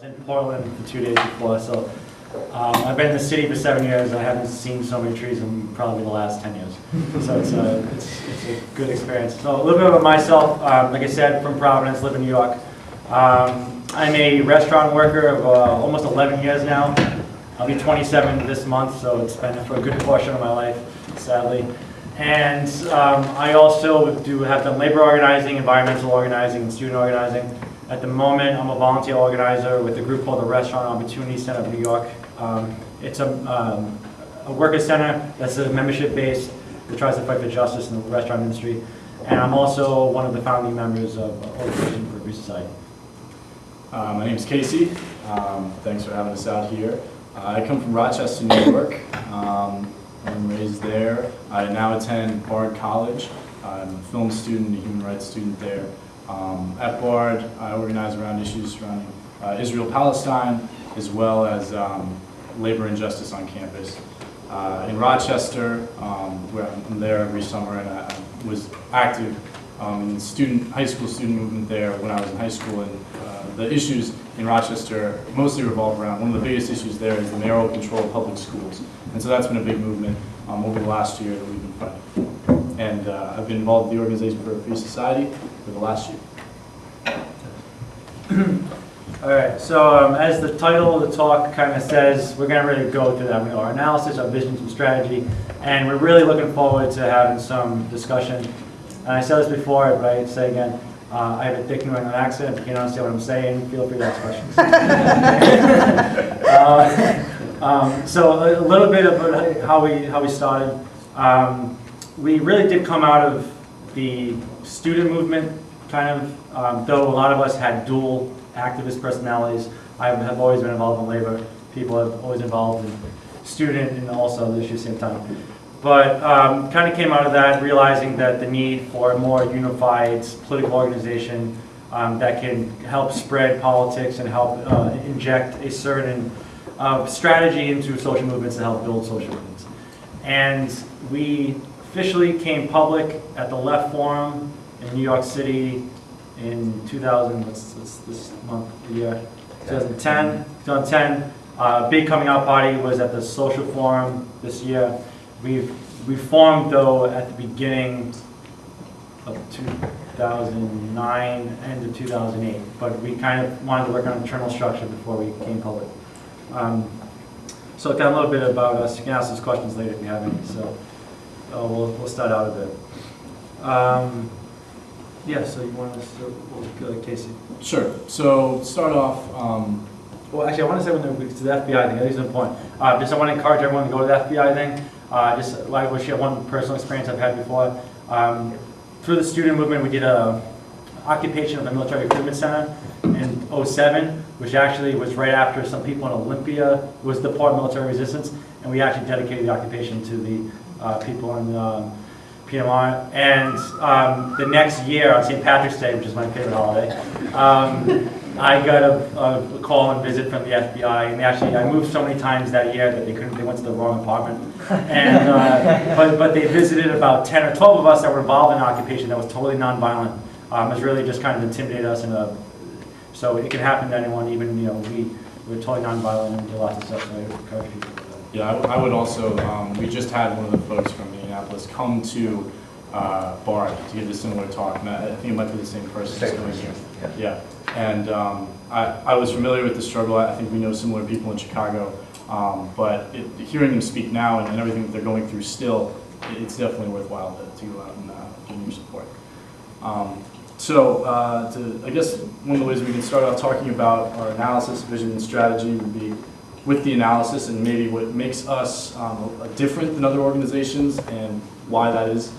was in Portland for 2 days before, so I've been in the city for 7 years. I haven't seen so many trees in probably the last 10 years. So it's a good experience. So a little bit about myself. Like I said, from Providence, live in New York. I'm a restaurant worker of almost 11 years now. I'll be 27 this month, so it's been for a good portion of my life, sadly. And I also have done labor organizing, environmental organizing, and student organizing. At the moment, I'm a volunteer organizer with a group called the Restaurant Opportunity Center of New York. It's a worker center that's membership-based that tries to fight for justice in the restaurant industry. And I'm also one of the founding members of Organization for a Free Society. My name is Casey. Thanks for having us out here. I come from Rochester, New York. I'm raised there. I now attend Bard College. I'm a film student, a human rights student there. At Bard, I organize around issues surrounding Israel-Palestine, as well as labor and justice on campus. In Rochester, where I'm there every summer, and I was active in the high school student movement there when I was in high school, and the issues in Rochester mostly revolve around, one of the biggest issues there is the mayoral control of public schools. And so that's been a big movement over the last year that we've been fighting for. And I've been involved with the Organization for a Free Society for the last year. All right, so as the title of the talk kind of says, we're going to really go through that. Our analysis, our vision, some strategy, and we're really looking forward to having some discussion. And I said this before, but I say again, I have a thick New England accent. If you can't understand what I'm saying, feel free to ask questions. So a little bit about how we started. We really did come out of the student movement, kind of, though a lot of us had dual activist personalities. I have always been involved in labor. People have always involved in student and also the issue at the same time. But kind of came out of that realizing that the need for a more unified political organization that can help spread politics and help inject a certain strategy into social movements to help build social movements. And we officially came public at the Left Forum in New York City in 2000, what's this month, the year? 2010. Big coming out party was at the Social Forum this year. We formed, though, at the beginning of 2009, end of 2008, but we kind of wanted to work on internal structure before we came public. So a little bit about us. You can ask us questions later if you have any. So we'll start out a bit. Yeah, so you want us to go to Casey? Sure. So start off. Well, actually, I want to say when to the FBI thing. I think it's important. I want to encourage everyone to go to the FBI thing. Just I will share one personal experience I've had before. Through the student movement, we did a occupation of the military equipment center in '07, which actually was right after some people in Olympia was the part of military resistance, and we actually dedicated the occupation to the people in PMR. And the next year on St. Patrick's Day, which is my favorite holiday, I got a call and visit from the FBI, and I moved so many times that year that they went to the wrong apartment. And but they visited about 10 or 12 of us that were involved in an occupation that was totally nonviolent. It was really just kind of intimidated us, so it can happen to anyone. Even we're totally nonviolent and do lots of stuff. So I encourage people to do that. Yeah, I would also. We just had one of the folks from Minneapolis come to Bard to give a similar talk. And I think it might be the same person just coming here. Yeah. And I was familiar with the struggle. I think we know similar people in Chicago, but hearing them speak now and everything that they're going through still, it's definitely worthwhile to go out and give them your support. I guess one of the ways we can start off talking about our analysis, vision, and strategy would be with the analysis and maybe what makes us different than other organizations and why that is.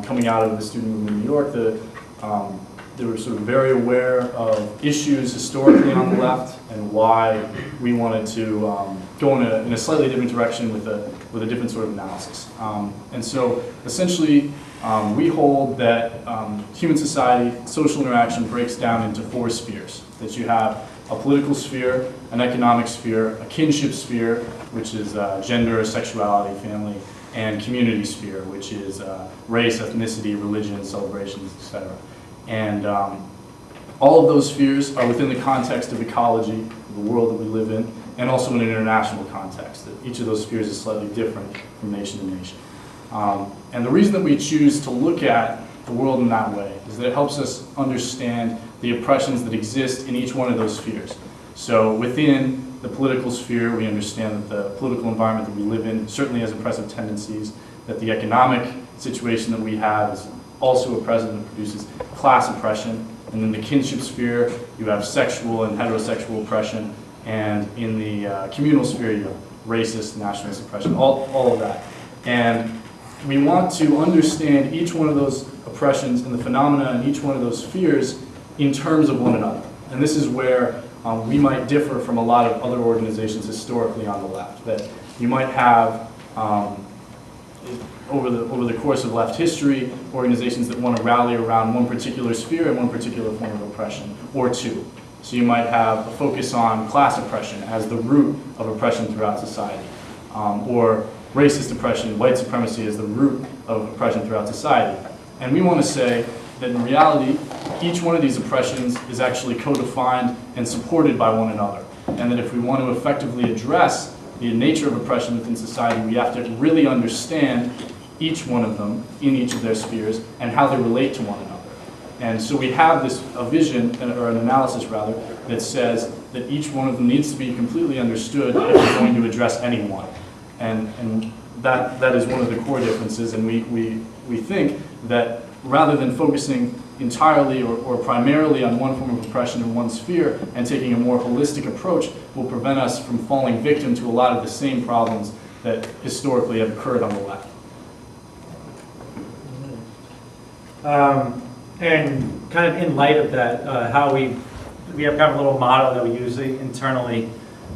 Coming out of the student movement in New York, they were sort of very aware of issues historically on the left and why we wanted to go in a slightly different direction with a different sort of analysis. And so essentially we hold that human society, social interaction breaks down into 4 spheres. That you have a political sphere, an economic sphere, a kinship sphere, which is gender, sexuality, family, and community sphere, which is race, ethnicity, religion, celebrations, etc. And all of those spheres are within the context of ecology, the world that we live in, and also in an international context, that each of those spheres is slightly different from nation to nation. And the reason that we choose to look at the world in that way is that it helps us understand the oppressions that exist in each one of those spheres. So within the political sphere, we understand that the political environment that we live in certainly has oppressive tendencies, that the economic situation that we have is also oppressive and produces class oppression. And in the kinship sphere, you have sexual and heterosexual oppression. And in the communal sphere, you have racist, nationalist oppression, all of that. And we want to understand each one of those oppressions and the phenomena in each one of those spheres in terms of one another. And this is where we might differ from a lot of other organizations historically on the left. That you might have, over the course of left history, organizations that want to rally around one particular sphere and one particular form of oppression, or two. So you might have a focus on class oppression as the root of oppression throughout society, or racist oppression, white supremacy as the root of oppression throughout society. And we want to say that in reality, each one of these oppressions is actually co-defined and supported by one another. And that if we want to effectively address the nature of oppression within society, we have to really understand each one of them in each of their spheres and how they relate to one another. And so we have a vision, or an analysis rather, that says that each one of them needs to be completely understood if we're going to address any one. And that is one of the core differences, and we think that rather than focusing entirely or primarily on one form of oppression in one sphere and taking a more holistic approach will prevent us from falling victim to a lot of the same problems that historically have occurred on the left. And kind of in light of that, how we have kind of a little motto that we use internally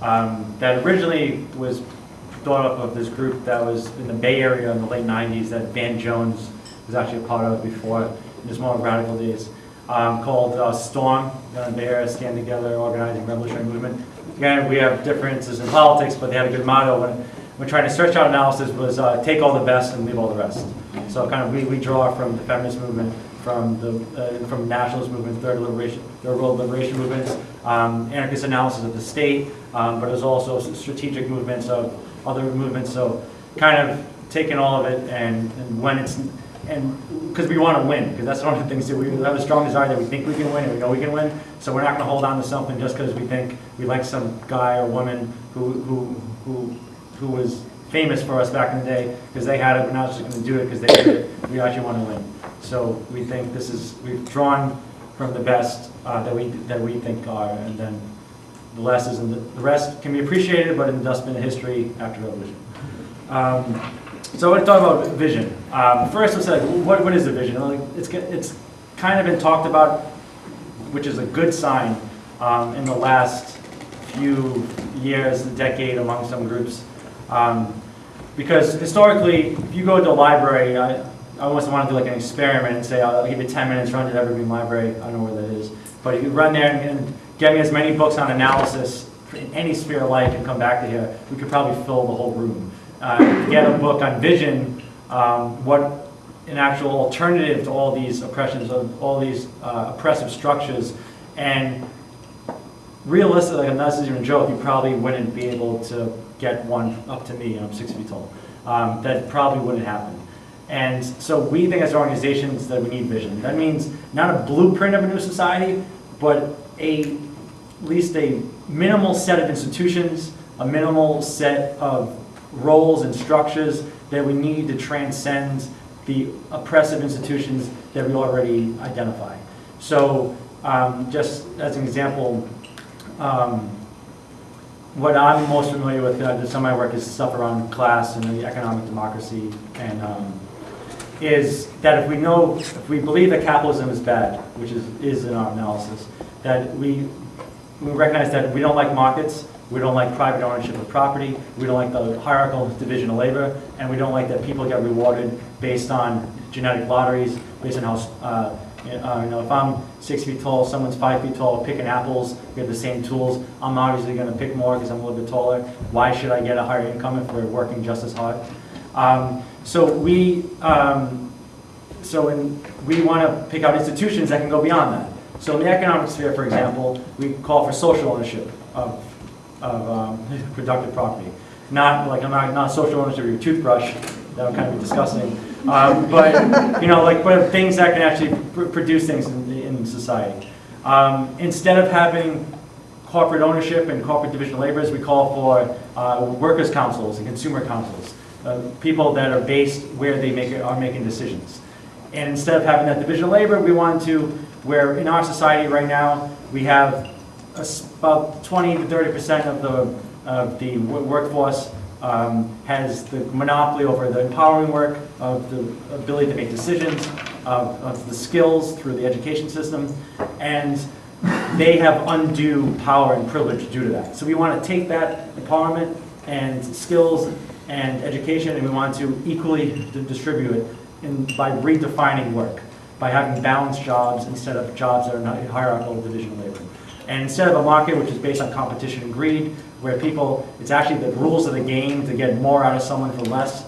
that originally was thought up of this group that was in the Bay Area in the late 90s that Van Jones was actually a part of before, in his more radical days, called STORM, Bay Area Stand Together, Organizing Revolutionary Movement. Again, we have differences in politics, but they had a good motto when trying to search out analysis was take all the best and leave all the rest. So kind of we draw from the feminist movement, from the nationalist movement, third world liberation movements, anarchist analysis of the state, but there's also strategic movements of other movements. So kind of taking all of it and when it's, and because we want to win, because that's one of the things that we have a strong desire that we think we can win and we know we can win. So we're not going to hold on to something just because we think we like some guy or woman who was famous for us back in the day because they had it. We're not just going to do it because they did it. We actually want to win. So we think we've drawn from the best that we think are, and then the rest can be appreciated, but in the dustbin of history after revolution. So I want to talk about vision. First, let's say, what is a vision? It's kind of been talked about, which is a good sign in the last few years, decade, among some groups. Because historically, if you go to a library, I almost want to do like an experiment and say, I'll give you 10 minutes, run to the Evergreen library. I don't know where that is. But if you run there and get me as many books on analysis in any sphere alike and come back to here, we could probably fill the whole room. Get a book on vision, what an actual alternative to all these oppressions, of all these oppressive structures, and realistically, and this isn't even a joke, you probably wouldn't be able to get one up to me, I'm 6 feet tall. That probably wouldn't happen. And so we think as organizations that we need vision. That means not a blueprint of a new society, but at least a minimal set of institutions, a minimal set of roles and structures that we need to transcend the oppressive institutions that we already identify. So just as an example, what I'm most familiar with, some of my work is stuff around class and the economic democracy, and is that if we believe that capitalism is bad, which is in our analysis, that we recognize that we don't like markets, we don't like private ownership of property, we don't like the hierarchical division of labor, and we don't like that people get rewarded based on genetic lotteries, based on how, if I'm 6 feet tall, someone's 5 feet tall, picking apples, we have the same tools, I'm obviously going to pick more because I'm a little bit taller. Why should I get a higher income if we're working just as hard? So we want to pick out institutions that can go beyond that. So in the economic sphere, for example, we call for social ownership of productive property. Not like, I'm not social ownership of your toothbrush, that would kind of be disgusting. But, you know, like, but things that can actually produce things in society. Instead of having corporate ownership and corporate division of labors, we call for workers' councils and consumer councils, people that are based where they are making decisions. And instead of having that division of labor, we want to, where in our society right now, we have about 20 to 30% of the workforce has the monopoly over the empowering work, of the ability to make decisions, of the skills through the education system, and they have undue power and privilege due to that. So we want to take that empowerment and skills and education, and we want to equally distribute it by redefining work, by having balanced jobs instead of jobs that are not hierarchical division of labor. And instead of a market which is based on competition and greed, where people, it's actually the rules of the game to get more out of someone for less,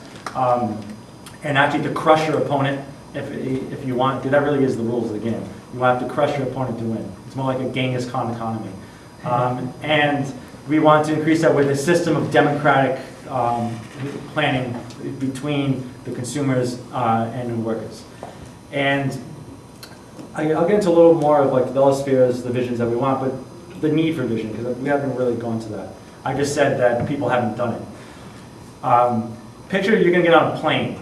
and actually to crush your opponent if you want, because that really is the rules of the game. You have to crush your opponent to win. It's more like a Genghis Khan economy. And we want to increase that with a system of democratic planning between the consumers and the workers. And I'll get into a little more of like the other spheres, the visions that we want, but the need for vision, because we haven't really gone to that. I just said that people haven't done it. Picture you're going to get on a plane.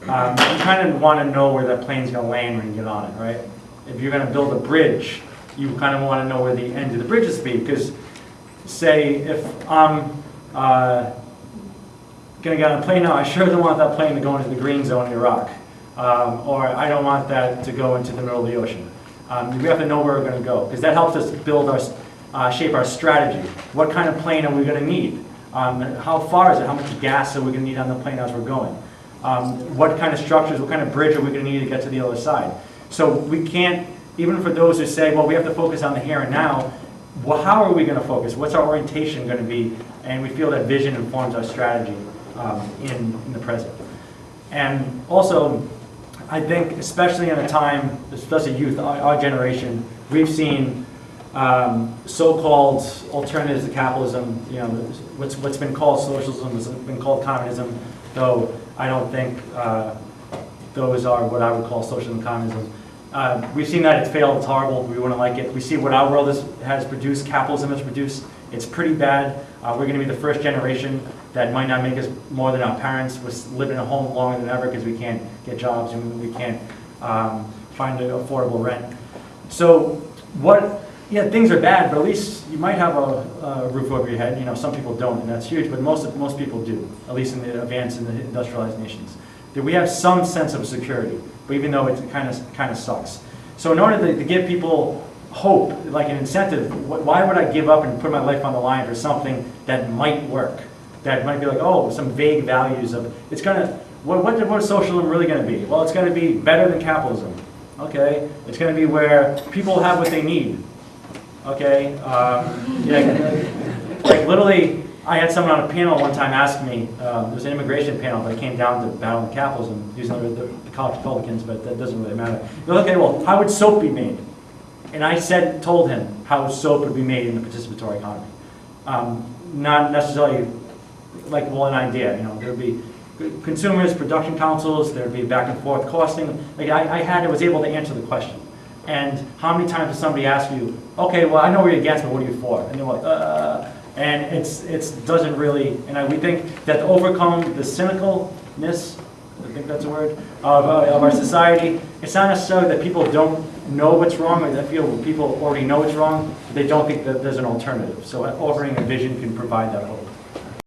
You kind of want to know where that plane's going to land when you get on it, right? If you're going to build a bridge, you kind of want to know where the end of the bridge is to be, because say if I'm going to get on a plane now, I sure don't want that plane to go into the green zone in Iraq. Or I don't want that to go into the middle of the ocean. We have to know where we're going to go, because that helps us build shape our strategy. What kind of plane are we going to need? How far is it? How much gas are we going to need on the plane as we're going? What kind of structures, what kind of bridge are we going to need to get to the other side? So we can't, even for those who say, well, we have to focus on the here and now, well, how are we going to focus? What's our orientation going to be? And we feel that vision informs our strategy in the present. And also, I think, especially in a time, especially youth, our generation, we've seen so-called alternatives to capitalism. You know, what's been called socialism has been called communism, though I don't think those are what I would call socialism and communism. We've seen that it's failed, it's horrible, we wouldn't like it. We see what our world has produced, capitalism has produced. It's pretty bad. We're going to be the first generation that might not make us more than our parents. We're living in a home longer than ever because we can't get jobs and we can't find an affordable rent. So things are bad, but at least you might have a roof over your head. You know, some people don't, and that's huge, but most people do, at least in the advanced and the industrialized nations. That we have some sense of security, but even though it kind of sucks. So in order to give people hope, like an incentive, why would I give up and put my life on the line for something that might work? That might be like, oh, some vague values of, it's going to, what is socialism really going to be? Well, it's going to be better than capitalism. Okay, it's going to be where people have what they need. Okay, like literally, I had someone on a panel one time ask me, there was an immigration panel, but it came down to battling capitalism, using the college Republicans, but that doesn't really matter. They're like, okay, well, how would soap be made? And I told him how soap would be made in the participatory economy. Not necessarily like, well, an idea, you know, there would be consumers, production councils, there would be back and forth costing. Like I was able to answer the question. And how many times does somebody ask you, okay, well, I know what you're against, but what are you for? And they're like, and it doesn't really, and we think that to overcome the cynicalness, I think that's a word, of our society, it's not necessarily that people don't know what's wrong, or that people already know what's wrong, but they don't think that there's an alternative. So offering a vision can provide that hope.